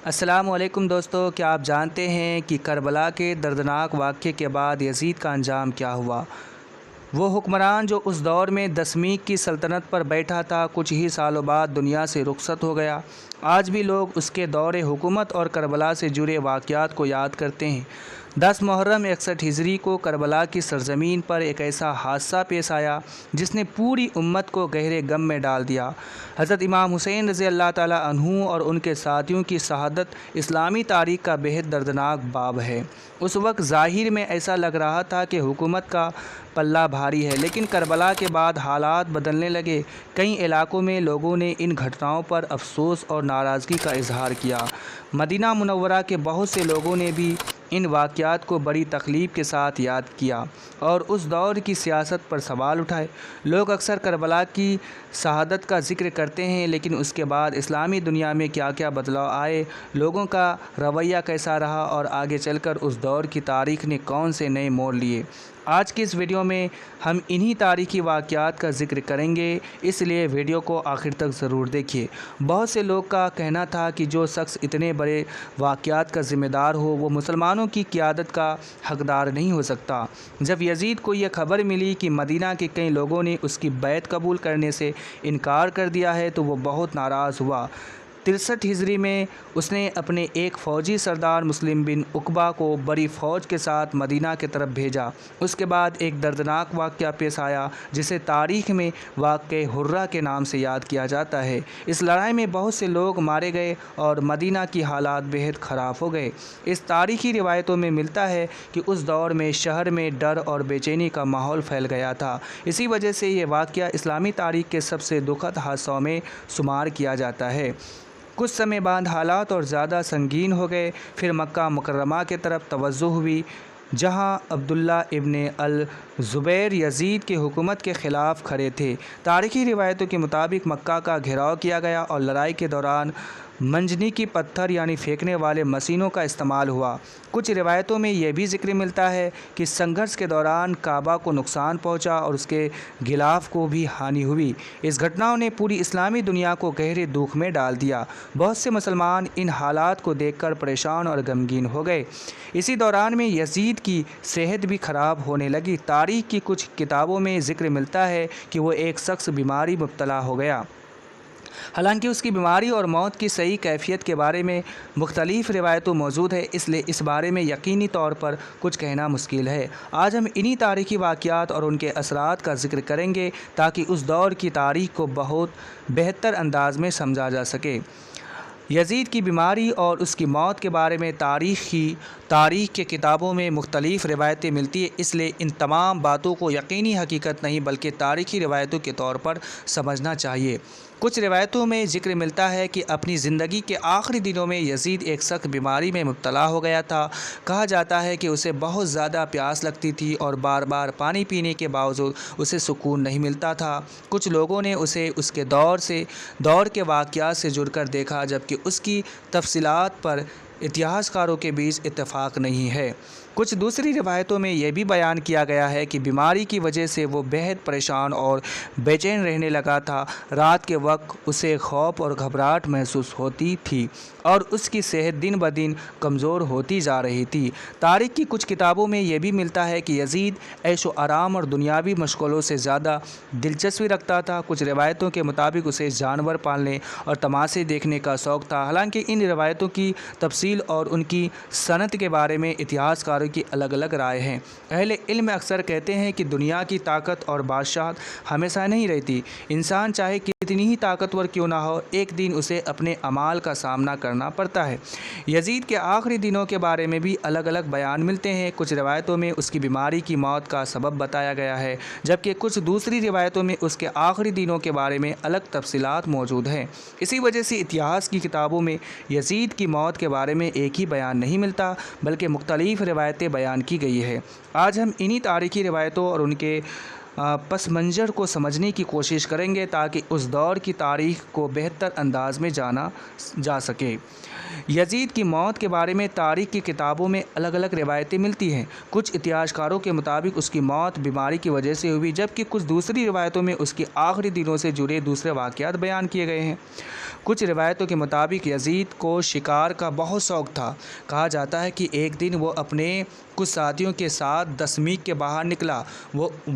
السلام علیکم دوستو، کیا آپ جانتے ہیں کہ کربلا کے دردناک واقعے کے بعد یزید کا انجام کیا ہوا؟ وہ حکمران جو اس دور میں دشمیک کی سلطنت پر بیٹھا تھا، کچھ ہی سالوں بعد دنیا سے رخصت ہو گیا۔ آج بھی لوگ اس کے دور حکومت اور کربلا سے جڑے واقعات کو یاد کرتے ہیں۔ 10 محرم 61 ہجری کو کربلا کی سرزمین پر ایک ایسا حادثہ پیش آیا جس نے پوری امت کو گہرے غم میں ڈال دیا۔ حضرت امام حسین رضی اللہ تعالیٰ عنہ اور ان کے ساتھیوں کی شہادت اسلامی تاریخ کا بہت دردناک باب ہے۔ اس وقت ظاہر میں ایسا لگ رہا تھا کہ حکومت کا پلہ بھاری ہے، لیکن کربلا کے بعد حالات بدلنے لگے۔ کئی علاقوں میں لوگوں نے ان گھٹناؤں پر افسوس اور ناراضگی کا اظہار کیا۔ مدینہ منورہ کے بہت سے لوگوں نے بھی ان واقعات کو بڑی تکلیف کے ساتھ یاد کیا اور اس دور کی سیاست پر سوال اٹھائے۔ لوگ اکثر کربلا کی شہادت کا ذکر کرتے ہیں، لیکن اس کے بعد اسلامی دنیا میں کیا کیا بدلاؤ آئے، لوگوں کا رویہ کیسا رہا اور آگے چل کر اس دور کی تاریخ نے کون سے نئے موڑ لیے، آج کی اس ویڈیو میں ہم انہی تاریخی واقعات کا ذکر کریں گے، اس لیے ویڈیو کو آخر تک ضرور دیکھیے۔ بہت سے لوگ کا کہنا تھا کہ جو شخص اتنے بڑے واقعات کا ذمہ دار ہو وہ مسلمانوں کی قیادت کا حقدار نہیں ہو سکتا۔ جب یزید کو یہ خبر ملی کہ مدینہ کے کئی لوگوں نے اس کی بیعت قبول کرنے سے انکار کر دیا ہے تو وہ بہت ناراض ہوا۔ 63 ہجری میں اس نے اپنے ایک فوجی سردار مسلم بن عقبہ کو بڑی فوج کے ساتھ مدینہ کی طرف بھیجا۔ اس کے بعد ایک دردناک واقعہ پیش آیا جسے تاریخ میں واقعہ حرہ کے نام سے یاد کیا جاتا ہے۔ اس لڑائی میں بہت سے لوگ مارے گئے اور مدینہ کی حالات بہت خراب ہو گئے۔ اس تاریخی روایتوں میں ملتا ہے کہ اس دور میں شہر میں ڈر اور بے چینی کا ماحول پھیل گیا تھا۔ اسی وجہ سے یہ واقعہ اسلامی تاریخ کے سب سے دکھد حادثوں میں شمار کیا جاتا ہے۔ کچھ سمے بعد حالات اور زیادہ سنگین ہو گئے۔ پھر مکہ مکرمہ کی طرف توجہ ہوئی، جہاں عبداللہ ابن الزبیر یزید کی حکومت کے خلاف کھڑے تھے۔ تاریخی روایتوں کے مطابق مکہ کا گھیراؤ کیا گیا اور لڑائی کے دوران منجنیقی پتھر یعنی پھینکنے والے مشینوں کا استعمال ہوا۔ کچھ روایتوں میں یہ بھی ذکر ملتا ہے کہ سنگھرش کے دوران کعبہ کو نقصان پہنچا اور اس کے غلاف کو بھی ہانی ہوئی۔ اس گھٹناؤں نے پوری اسلامی دنیا کو گہرے دکھ میں ڈال دیا۔ بہت سے مسلمان ان حالات کو دیکھ کر پریشان اور غمگین ہو گئے۔ اسی دوران میں یزید کی صحت بھی خراب ہونے لگی۔ تاریخ کی کچھ کتابوں میں ذکر ملتا ہے کہ وہ ایک شخص بیماری مبتلا ہو گیا۔ حالانکہ اس کی بیماری اور موت کی صحیح کیفیت کے بارے میں مختلف روایتیں موجود ہیں، اس لیے اس بارے میں یقینی طور پر کچھ کہنا مشکل ہے۔ آج ہم انہی تاریخی واقعات اور ان کے اثرات کا ذکر کریں گے تاکہ اس دور کی تاریخ کو بہت بہتر انداز میں سمجھا جا سکے۔ یزید کی بیماری اور اس کی موت کے بارے میں تاریخ کے کتابوں میں مختلف روایتیں ملتی ہیں، اس لیے ان تمام باتوں کو یقینی حقیقت نہیں بلکہ تاریخی روایتوں کے طور پر سمجھنا چاہیے۔ کچھ روایتوں میں ذکر ملتا ہے کہ اپنی زندگی کے آخری دنوں میں یزید ایک سخت بیماری میں مبتلا ہو گیا تھا۔ کہا جاتا ہے کہ اسے بہت زیادہ پیاس لگتی تھی اور بار بار پانی پینے کے باوجود اسے سکون نہیں ملتا تھا۔ کچھ لوگوں نے اسے اس کے دور کے واقعات سے جڑ کر دیکھا، جبکہ اس کی تفصیلات پر اتہاس کاروں کے بیچ اتفاق نہیں ہے۔ کچھ دوسری روایتوں میں یہ بھی بیان کیا گیا ہے کہ بیماری کی وجہ سے وہ بہت پریشان اور بے چین رہنے لگا تھا۔ رات کے وقت اسے خوف اور گھبراہٹ محسوس ہوتی تھی اور اس کی صحت دن بدن کمزور ہوتی جا رہی تھی۔ تاریخ کی کچھ کتابوں میں یہ بھی ملتا ہے کہ یزید عیش و آرام اور دنیاوی مشغلوں سے زیادہ دلچسپی رکھتا تھا۔ کچھ روایتوں کے مطابق اسے جانور پالنے اور تماشے دیکھنے کا شوق تھا۔ حالانکہ ان روایتوں کی تفصیل اور ان کی صنعت کے بارے میں اتہاس کاروں کی الگ الگ رائے ہیں۔ اہل علم اکثر کہتے ہیں کہ دنیا کی طاقت اور بادشاہت ہمیشہ نہیں رہتی۔ انسان چاہے کتنی ہی طاقتور کیوں نہ ہو، ایک دن اسے اپنے اعمال کا سامنا کرنا پڑتا ہے۔ یزید کے آخری دنوں کے بارے میں بھی الگ الگ بیان ملتے ہیں۔ کچھ روایتوں میں اس کی بیماری کی موت کا سبب بتایا گیا ہے، جبکہ کچھ دوسری روایتوں میں اس کے آخری دنوں کے بارے میں الگ تفصیلات موجود ہیں۔ اسی وجہ سے اتہاس کی کتابوں میں یزید کی موت کے بارے میں ایک ہی بیان نہیں ملتا بلکہ مختلف روایتیں بیان کی گئی ہیں۔ آج ہم انہی تاریخی روایتوں اور ان کے پس منظر کو سمجھنے کی کوشش کریں گے تاکہ اس دور کی تاریخ کو بہتر انداز میں جانا جا سکے۔ یزید کی موت کے بارے میں تاریخ کی کتابوں میں الگ الگ روایتیں ملتی ہیں۔ کچھ اتہاس کاروں کے مطابق اس کی موت بیماری کی وجہ سے ہوئی، جبکہ کچھ دوسری روایتوں میں اس کے آخری دنوں سے جڑے دوسرے واقعات بیان کیے گئے ہیں۔ کچھ روایتوں کے مطابق یزید کو شکار کا بہت شوق تھا۔ کہا جاتا ہے کہ ایک دن وہ اپنے کچھ ساتھیوں کے ساتھ دسمیک کے باہر نکلا۔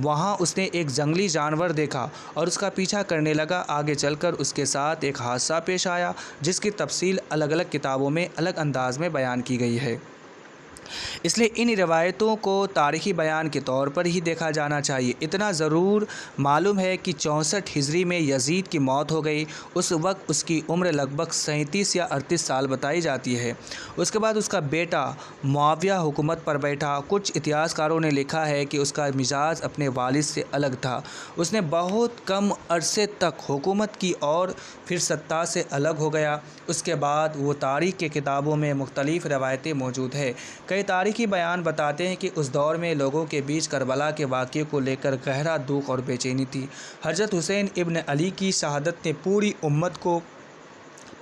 وہاں اس نے ایک جنگلی جانور دیکھا اور اس کا پیچھا کرنے لگا۔ آگے چل کر اس کے ساتھ ایک حادثہ پیش آیا جس کی تفصیل الگ الگ کتابوں میں الگ انداز میں بیان کی گئی ہے۔ اس لیے ان روایتوں کو تاریخی بیان کے طور پر ہی دیکھا جانا چاہیے۔ اتنا ضرور معلوم ہے کہ 64 ہجری میں یزید کی موت ہو گئی۔ اس وقت اس کی عمر لگ بھگ 37 یا 38 سال بتائی جاتی ہے۔ اس کے بعد اس کا بیٹا معاویہ حکومت پر بیٹھا۔ کچھ اتہاس کاروں نے لکھا ہے کہ اس کا مزاج اپنے والد سے الگ تھا۔ اس نے بہت کم عرصے تک حکومت کی اور پھر سطح سے الگ ہو گیا۔ اس کے بعد وہ تاریخ کے کتابوں میں مختلف روایتیں موجود ہیں۔ کئی تاریخی بیان بتاتے ہیں کہ اس دور میں لوگوں کے بیچ کربلا کے واقعے کو لے کر گہرا دکھ اور بے چینی تھی۔ حضرت حسین ابن علی کی شہادت نے پوری امت کو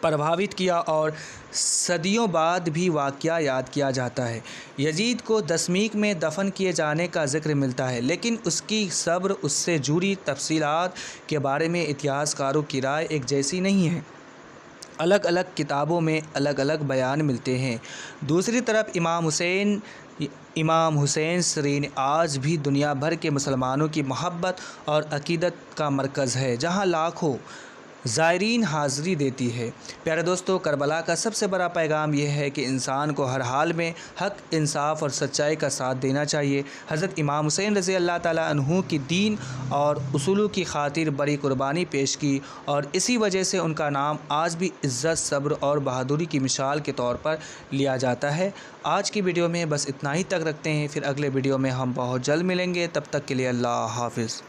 پربھاوت کیا اور صدیوں بعد بھی واقعہ یاد کیا جاتا ہے۔ یزید کو دسمیک میں دفن کیے جانے کا ذکر ملتا ہے، لیکن اس کی صبر اس سے جڑی تفصیلات کے بارے میں اتہاس کاروں کی رائے ایک جیسی نہیں ہے۔ الگ الگ کتابوں میں الگ الگ بیان ملتے ہیں۔ دوسری طرف امام حسین سرین آج بھی دنیا بھر کے مسلمانوں کی محبت اور عقیدت کا مرکز ہے، جہاں لاکھوں زائرین حاضری دیتی ہے۔ پیارے دوستو، کربلا کا سب سے بڑا پیغام یہ ہے کہ انسان کو ہر حال میں حق، انصاف اور سچائی کا ساتھ دینا چاہیے۔ حضرت امام حسین رضی اللہ تعالیٰ عنہ کی دین اور اصولوں کی خاطر بڑی قربانی پیش کی، اور اسی وجہ سے ان کا نام آج بھی عزت، صبر اور بہادری کی مثال کے طور پر لیا جاتا ہے۔ آج کی ویڈیو میں بس اتنا ہی تک رکھتے ہیں، پھر اگلے ویڈیو میں ہم بہت جلد ملیں گے۔ تب تک کے لیے اللہ حافظ۔